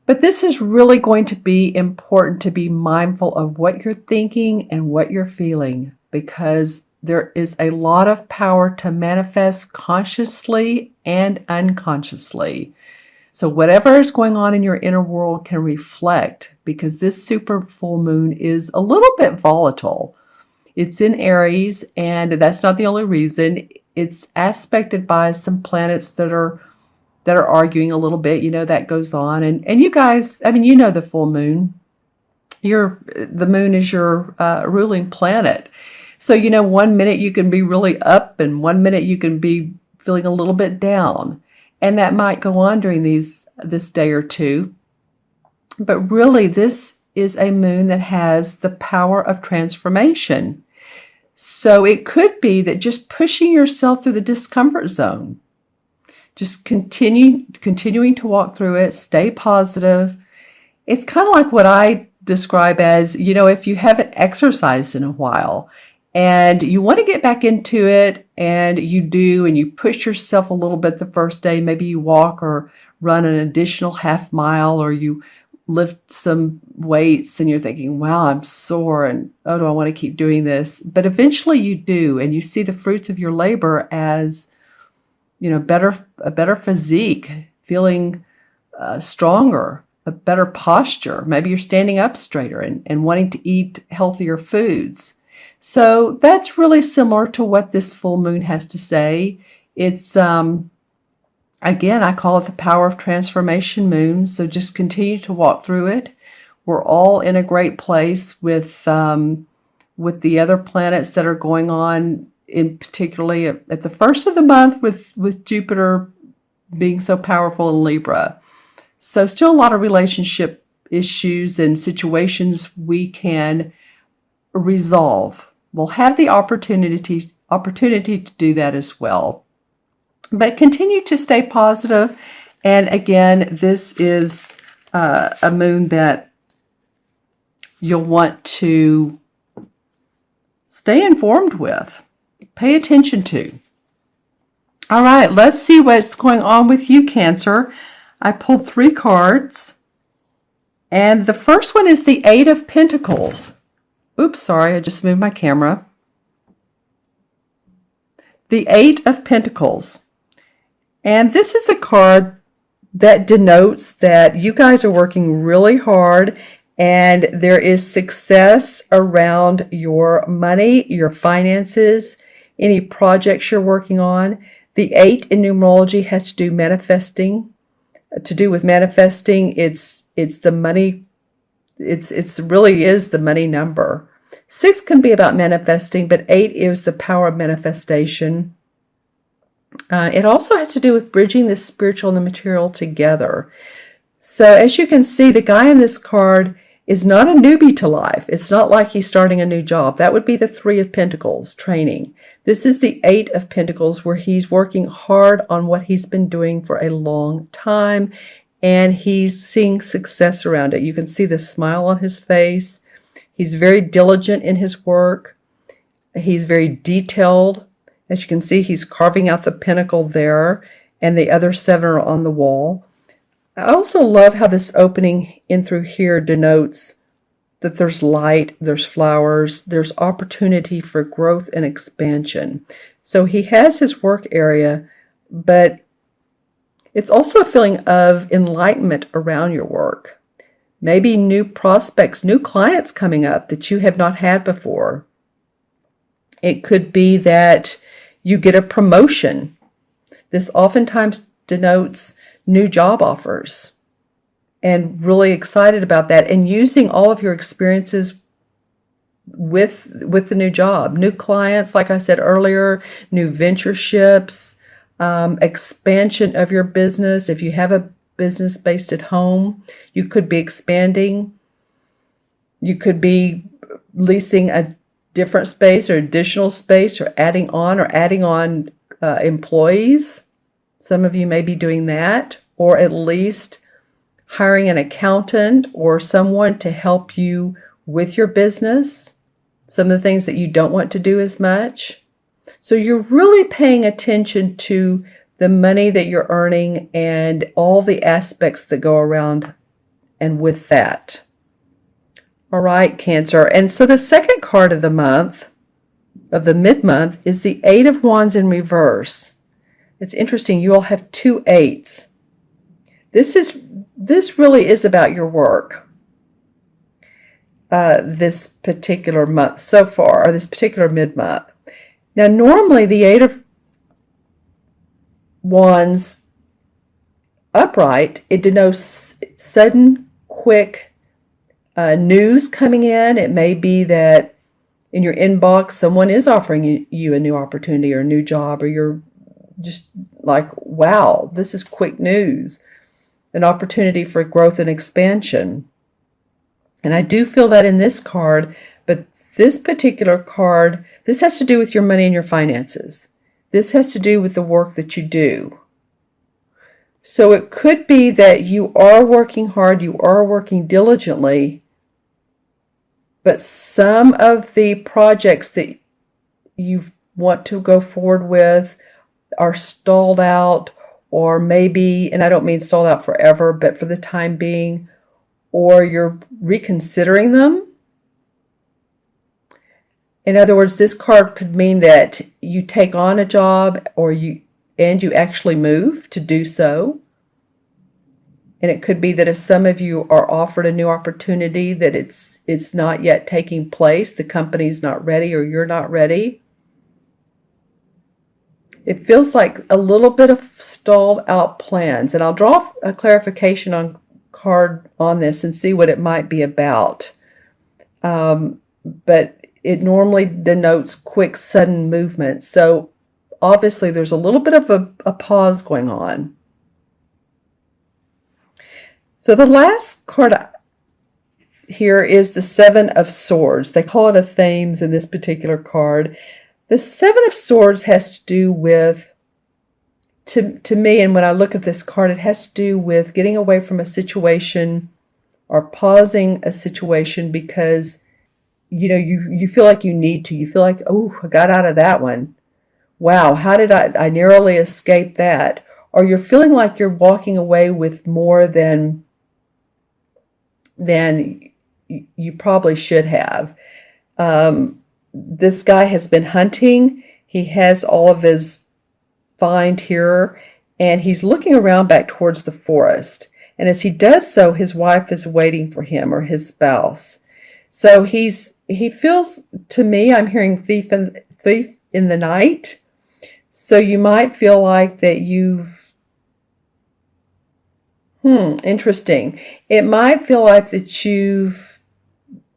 But this is really going to be important to be mindful of what you're thinking and what you're feeling, because there is a lot of power to manifest consciously and unconsciously. So whatever is going on in your inner world can reflect, because this super full moon is a little bit volatile. It's in Aries, and that's not the only reason. It's aspected by some planets that are arguing a little bit. That goes on. And you guys, the full moon. The moon is your ruling planet. So, 1 minute you can be really up, and 1 minute you can be feeling a little bit down. And that might go on during this day or two. But really, this is a moon that has the power of transformation. So it could be that just pushing yourself through the discomfort zone, just continuing to walk through it, stay positive. It's kind of like what I describe as, if you haven't exercised in a while and you want to get back into it, and you do, and you push yourself a little bit the first day. Maybe you walk or run an additional half mile, or you lift some weights and you're thinking, wow, I'm sore, and oh, do I want to keep doing this? But eventually you do, and you see the fruits of your labor as, a better physique, feeling stronger, a better posture. Maybe you're standing up straighter and wanting to eat healthier foods. So that's really similar to what this full moon has to say. It's, again, I call it the power of transformation moon. So just continue to walk through it. We're all in a great place with the other planets that are going on, in particularly at the first of the month with Jupiter being so powerful in Libra. So still a lot of relationship issues and situations we can resolve. We'll have the opportunity to do that as well. But continue to stay positive. And again, this is a moon that you'll want to stay informed with, pay attention to. All right, let's see what's going on with you, Cancer. I pulled 3 cards. And the first one is the 8 of Pentacles. Oops, sorry, I just moved my camera. The 8 of Pentacles. And this is a card that denotes that you guys are working really hard, and there is success around your money, your finances, any projects you're working on. The 8 in numerology has to do with manifesting. It's the money. It's really is the money number. 6 can be about manifesting, but 8 is the power of manifestation. It also has to do with bridging the spiritual and the material together. So as you can see, the guy in this card is not a newbie to life. It's not like he's starting a new job. That would be the 3 of Pentacles, training. This is the 8 of Pentacles, where he's working hard on what he's been doing for a long time, and he's seeing success around it. You can see the smile on his face. He's very diligent in his work. He's very detailed. As you can see, he's carving out the pentacle there, and the other 7 are on the wall. I also love how this opening in through here denotes that there's light, there's flowers, there's opportunity for growth and expansion. So he has his work area, but it's also a feeling of enlightenment around your work. Maybe new prospects, new clients coming up that you have not had before. It could be that you get a promotion. This oftentimes denotes new job offers, and really excited about that, and using all of your experiences with the new job, new clients, like I said earlier, new ventureships, expansion of your business. If you have a business based at home, you could be expanding. You could be leasing a different space or additional space, or adding on employees. Some of you may be doing that, or at least hiring an accountant or someone to help you with your business, some of the things that you don't want to do as much. So you're really paying attention to the money that you're earning and all the aspects that go around and with that. All right, Cancer. And so the second card of the month, of the mid-month, is the Eight of Wands in reverse. It's interesting. You all have 2 8s. This really is about your work. This particular month so far, or this particular mid-month. Now, normally the Eight of Wands upright, it denotes sudden, quick news coming in. It may be that in your inbox, someone is offering you a new opportunity or a new job, or you're just like, wow, this is quick news, an opportunity for growth and expansion. And I do feel that in this card, but this particular card, this has to do with your money and your finances. This has to do with the work that you do. So it could be that you are working hard, you are working diligently, but some of the projects that you want to go forward with are stalled out, or maybe, and I don't mean stalled out forever, but for the time being, or you're reconsidering them. In other words, this card could mean that you take on a job, or you actually move to do so. And it could be that if some of you are offered a new opportunity, that it's not yet taking place, the company's not ready, or you're not ready. It feels like a little bit of stalled out plans. And I'll draw a clarification card on this and see what it might be about. But it normally denotes quick, sudden movement. So obviously there's a little bit of a pause going on. So the last card here is the Seven of Swords. They call it a Thames in this particular card. The Seven of Swords has to do with, to me, and when I look at this card, it has to do with getting away from a situation or pausing a situation because, you know, you feel like you need to. You feel like, oh, I got out of that one. Wow, how did I narrowly escape that? Or you're feeling like you're walking away with more than you probably should have. This guy has been hunting. He has all of his find here, and he's looking around back towards the forest. And as he does so, his wife is waiting for him, or his spouse. So he feels, to me, I'm hearing thief in the night. So you might feel like that interesting. It might feel like that you've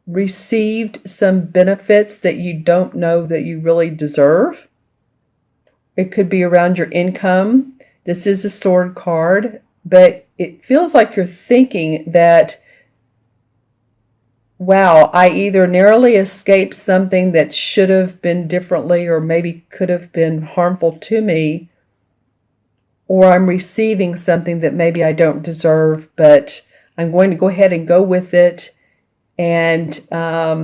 received some benefits that you don't know that you really deserve. It could be around your income. This is a sword card, but it feels like you're thinking that, wow, I either narrowly escaped something that should have been differently or maybe could have been harmful to me, or I'm receiving something that maybe I don't deserve, but I'm going to go ahead and go with it. And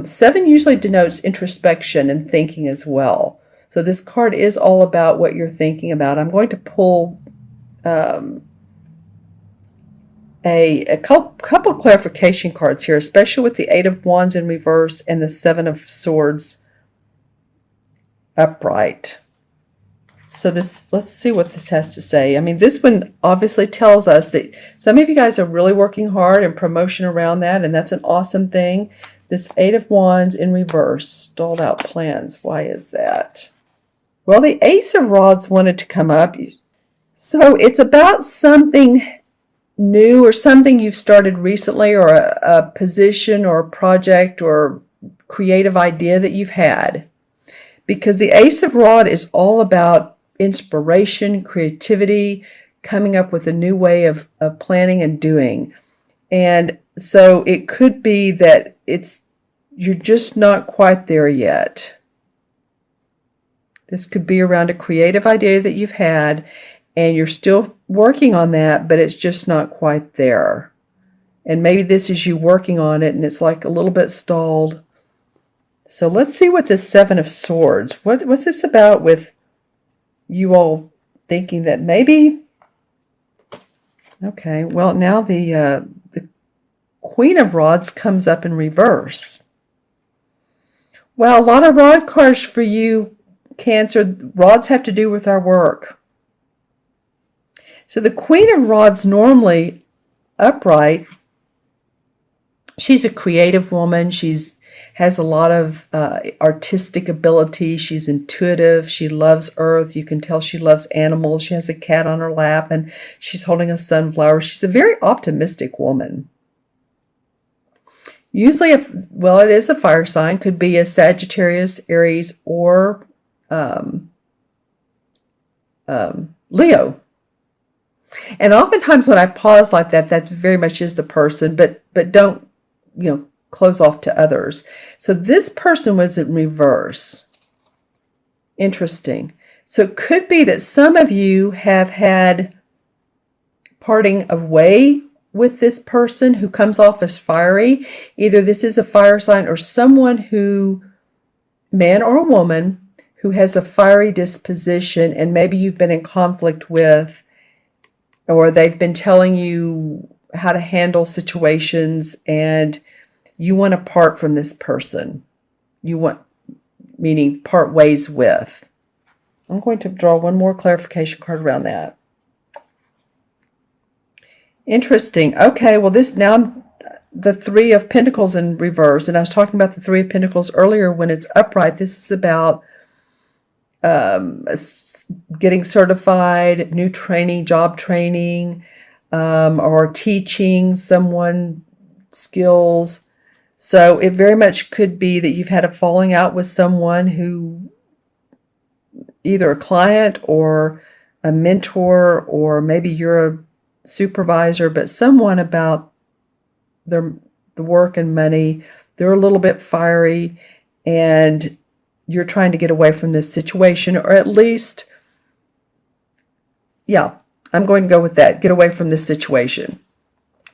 7 usually denotes introspection and thinking as well. So this card is all about what you're thinking about. I'm going to pull a couple clarification cards here, especially with the Eight of Wands in reverse and the Seven of Swords upright. So let's see what this has to say. I mean, this one obviously tells us that some of you guys are really working hard and promotion around that, and that's an awesome thing. This Eight of Wands in reverse, stalled out plans. Why is that? Well, the Ace of Rods wanted to come up. So it's about something new or something you've started recently, or a position or a project or creative idea that you've had. Because the Ace of Rod is all about inspiration, creativity, coming up with a new way of planning and doing. And so it could be that you're just not quite there yet. This could be around a creative idea that you've had, and you're still working on that, but it's just not quite there. And maybe this is you working on it, and it's like a little bit stalled. So let's see what this Seven of Swords, what's this about with you all thinking that maybe, okay, well, now the Queen of Rods comes up in reverse. Well, a lot of rod cards for you, Cancer. Rods have to do with our work. So the Queen of Rods, normally upright, she's a creative woman. She's has a lot of artistic ability. She's intuitive. She loves earth. You can tell she loves animals. She has a cat on her lap and she's holding a sunflower. She's a very optimistic woman. Usually, it is a fire sign. Could be a Sagittarius, Aries, or Leo. And oftentimes when I pause like that, that very much is the person, but don't, close off to others. So this person was in reverse. Interesting. So it could be that some of you have had parting of way with this person who comes off as fiery. Either this is a fire sign or someone who, man or woman, who has a fiery disposition and maybe you've been in conflict with, or they've been telling you how to handle situations and you want to part from this person. Meaning part ways with. I'm going to draw one more clarification card around that. Interesting. Okay, well the Three of Pentacles in reverse, and I was talking about the Three of Pentacles earlier when it's upright. This is about getting certified, new training, job training, or teaching someone skills. So it very much could be that you've had a falling out with someone who, either a client or a mentor, or maybe you're a supervisor, but someone about the work and money. They're a little bit fiery and you're trying to get away from this situation, or at least, I'm going to go with that. Get away from this situation.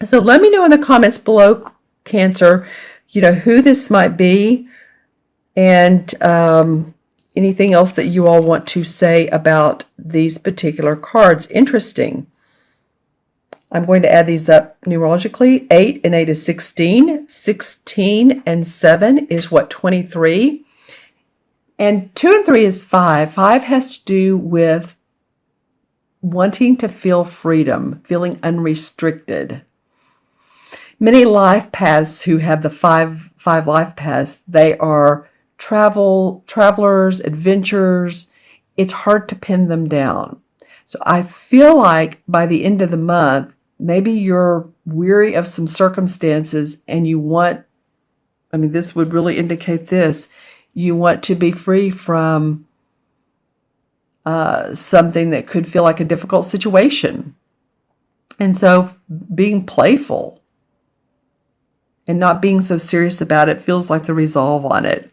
So let me know in the comments below, Cancer, who this might be, and anything else that you all want to say about these particular cards. Interesting. I'm going to add these up numerologically. 8 and 8 is 16. 16 and 7 is 23. And 2 and 3 is 5. 5 has to do with wanting to feel freedom, feeling unrestricted. Many life paths who have the five life paths, they are travelers, adventurers. It's hard to pin them down. So I feel like by the end of the month, maybe you're weary of some circumstances and you want, this would really indicate this, you want to be free from something that could feel like a difficult situation. And so being playful and not being so serious about it feels like the resolve on it.